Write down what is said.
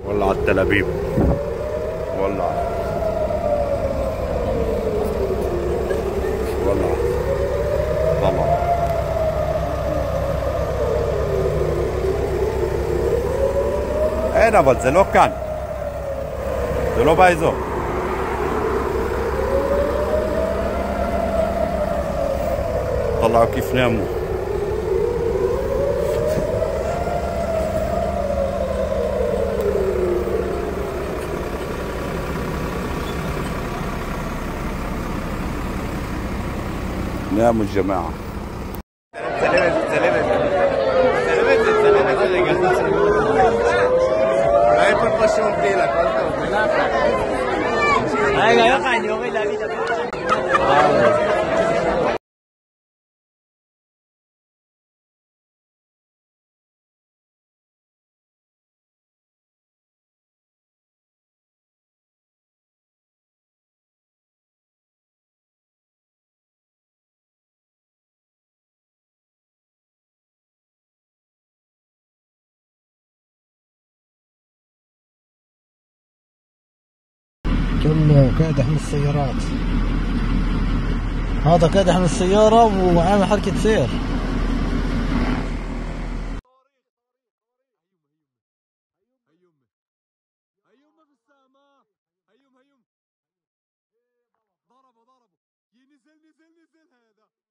ولع على التلابيب. ولع ولع طلع. Enak buat selokan. Selo baizo. طلعوا كيف ناموا. ناموا الجماعة. كله قاعد يحمل السيارات. هذا قاعد يحمل السيارة وعامل حركة سير. ضربه نزل هذا.